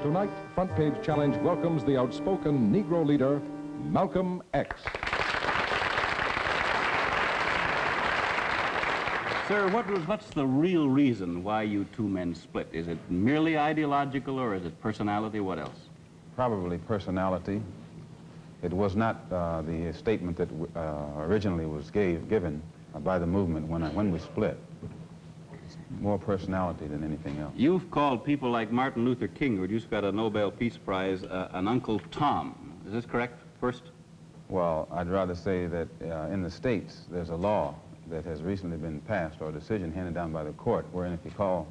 Tonight, Front Page Challenge welcomes the outspoken Negro leader, Malcolm X. Sir, what's the real reason why you two men split? Is it merely ideological, or is it personality? What else? Probably personality. It was not the statement that originally was given by the movement when we split. It's more personality than anything else. You've called people like Martin Luther King, who just got a Nobel Peace Prize, an Uncle Tom. Is this correct, first? Well, I'd rather say that in the States, there's a law that has recently been passed, or a decision handed down by the court, wherein if you call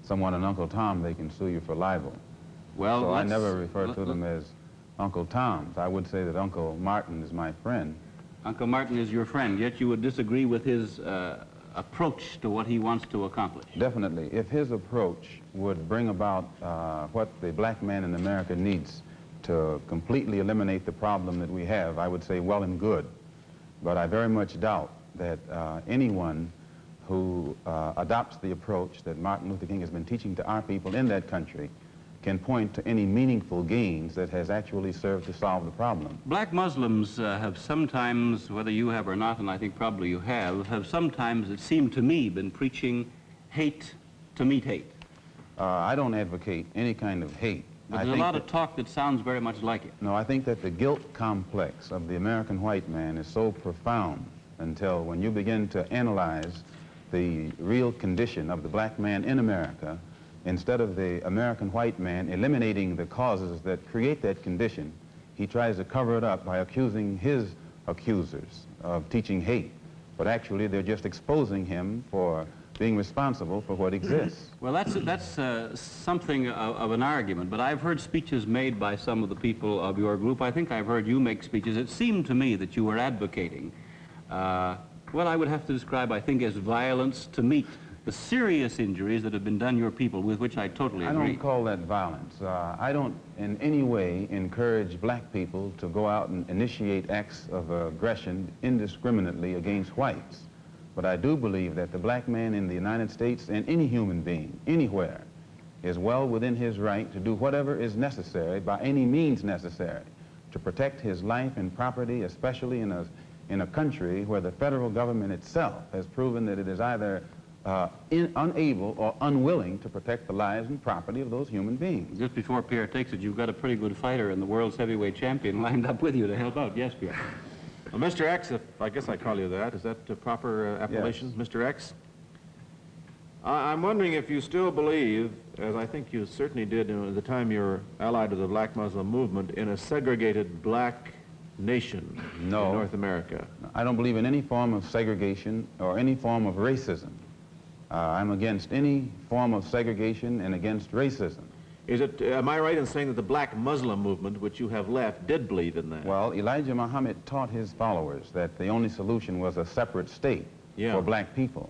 someone an Uncle Tom, they can sue you for libel. Well, so I never refer to them as Uncle Toms. I would say that Uncle Martin is my friend. Uncle Martin is your friend, yet you would disagree with his approach to what he wants to accomplish. Definitely. If his approach would bring about what the black man in America needs to completely eliminate the problem that we have, I would say well and good. But I very much doubt that anyone who adopts the approach that Martin Luther King has been teaching to our people in that country can point to any meaningful gains that has actually served to solve the problem. Black Muslims have sometimes, whether you have or not, and I think probably you have sometimes, it seemed to me, been preaching hate to meet hate. I don't advocate any kind of hate. But there's a lot of talk that sounds very much like it. No, I think that the guilt complex of the American white man is so profound until when you begin to analyze the real condition of the black man in America, instead of the American white man eliminating the causes that create that condition, he tries to cover it up by accusing his accusers of teaching hate. But actually, they're just exposing him for being responsible for what exists. Well, that's something of an argument, but I've heard speeches made by some of the people of your group. I think I've heard you make speeches. It seemed to me that you were advocating what I would have to describe, I think, as violence to meet the serious injuries that have been done your people, with which I totally agree. I don't call that violence. I don't in any way encourage black people to go out and initiate acts of aggression indiscriminately against whites. But I do believe that the black man in the United States, and any human being, anywhere, is well within his right to do whatever is necessary, by any means necessary, to protect his life and property, especially in a country where the federal government itself has proven that it is either unable or unwilling to protect the lives and property of those human beings. Just before Pierre takes it, you've got a pretty good fighter and the world's heavyweight champion lined up with you to help out. Yes, Pierre. Well, Mr. X, if I guess I call you that, is that the proper appellation, Yes. Mr. X? I'm wondering if you still believe, as I think you certainly did at the time you were allied to the black Muslim movement, in a segregated black nation in North America. I don't believe in any form of segregation or any form of racism. I'm against any form of segregation and against racism. Am I right in saying that the black Muslim movement, which you have left, did believe in that? Well, Elijah Muhammad taught his followers that the only solution was a separate state for black people.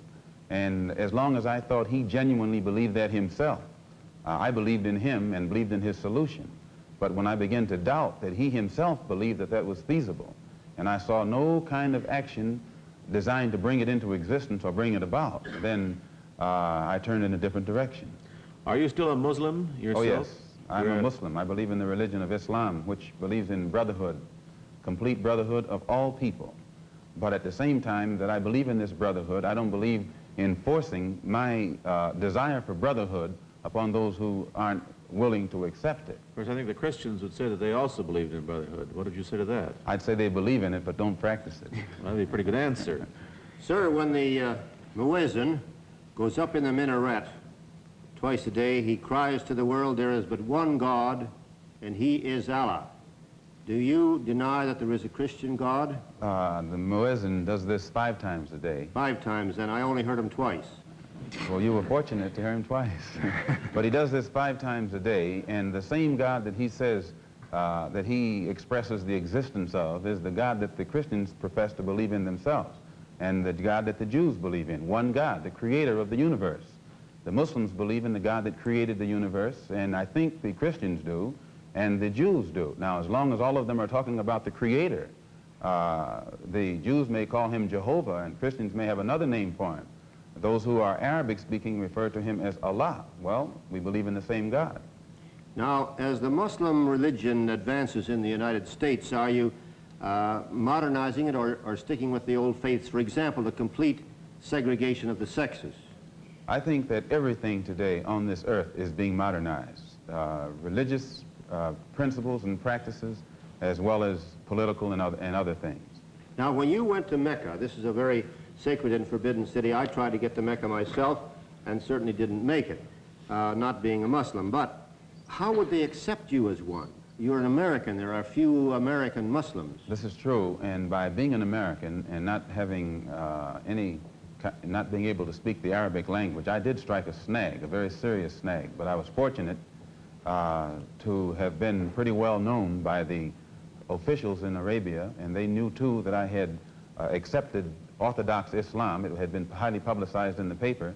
And as long as I thought he genuinely believed that himself, I believed in him and believed in his solution. But when I began to doubt that he himself believed that that was feasible, and I saw no kind of action designed to bring it into existence or bring it about, then I turned in a different direction. Are you still a Muslim yourself? Oh, yes. I'm a Muslim. I believe in the religion of Islam, which believes in brotherhood, complete brotherhood of all people. But at the same time that I believe in this brotherhood, I don't believe in forcing my desire for brotherhood upon those who aren't willing to accept it. Of course, I think the Christians would say that they also believed in brotherhood. What did you say to that? I'd say they believe in it, but don't practice it. Well, that'd be a pretty good answer. Sir, when the muezzin goes up in the minaret twice a day, he cries to the world, there is but one God, and he is Allah. Do you deny that there is a Christian God? The muezzin does this 5 times a day. 5 times, and I only heard him twice. Well, you were fortunate to hear him twice. But he does this 5 times a day, and the same God that he says that he expresses the existence of is the God that the Christians profess to believe in themselves, and the God that the Jews believe in, one God, the creator of the universe. The Muslims believe in the God that created the universe, and I think the Christians do, and the Jews do. Now, as long as all of them are talking about the creator, the Jews may call him Jehovah, and Christians may have another name for him. Those who are Arabic speaking refer to him as Allah. Well, we believe in the same God. Now, as the Muslim religion advances in the United States, are you modernizing it or sticking with the old faiths? For example, the complete segregation of the sexes. I think that everything today on this earth is being modernized. Religious principles and practices, as well as political and other things. Now, when you went to Mecca, this is a very sacred and forbidden city. I tried to get to Mecca myself and certainly didn't make it, not being a Muslim. But how would they accept you as one? You're an American. There are few American Muslims. This is true, and by being an American and not having not being able to speak the Arabic language, I did strike a snag, a very serious snag, but I was fortunate to have been pretty well known by the officials in Arabia, and they knew too that I had accepted Orthodox Islam. It had been highly publicized in the paper,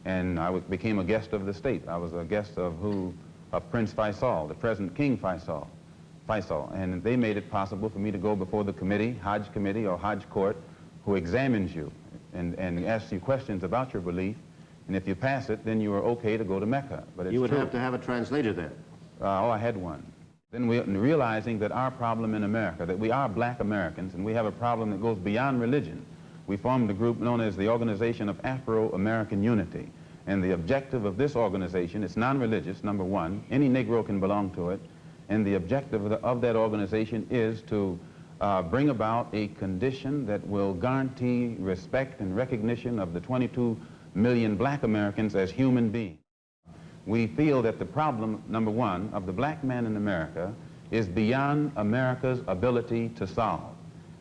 and I became a guest of the state. I was a guest of Prince Faisal, the present King Faisal, and they made it possible for me to go before the committee, Hajj committee or Hajj court, who examines you and asks you questions about your belief, and if you pass it, then you are okay to go to Mecca. But it's You would true. have to have a translator then. Oh, I had one. Then realizing that our problem in America, that we are black Americans, and we have a problem that goes beyond religion, we formed a group known as the Organization of Afro-American Unity. And the objective of this organization, it's non-religious, number one. Any Negro can belong to it. And the objective of that organization is to bring about a condition that will guarantee respect and recognition of the 22 million black Americans as human beings. We feel that the problem, number one, of the black man in America is beyond America's ability to solve.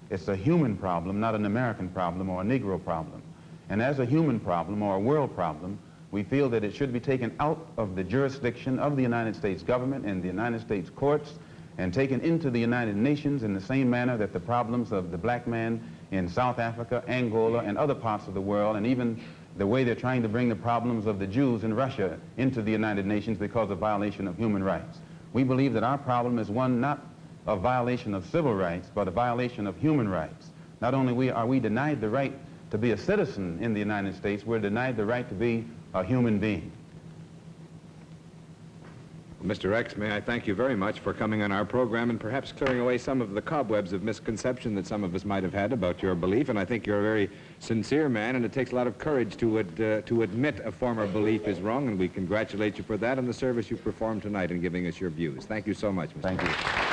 It's a human problem, not an American problem or a Negro problem. And as a human problem or a world problem, we feel that it should be taken out of the jurisdiction of the United States government and the United States courts and taken into the United Nations in the same manner that the problems of the black man in South Africa, Angola, and other parts of the world, and even the way they're trying to bring the problems of the Jews in Russia into the United Nations because of violation of human rights. We believe that our problem is one not of violation of civil rights, but a violation of human rights. Not only are we denied the right to be a citizen in the United States, we're denied the right to be a human being. Mr. X, may I thank you very much for coming on our program and perhaps clearing away some of the cobwebs of misconception that some of us might have had about your belief. And I think you're a very sincere man, and it takes a lot of courage to admit a former belief is wrong, and we congratulate you for that and the service you performed tonight in giving us your views. Thank you so much, Mr. Thank you.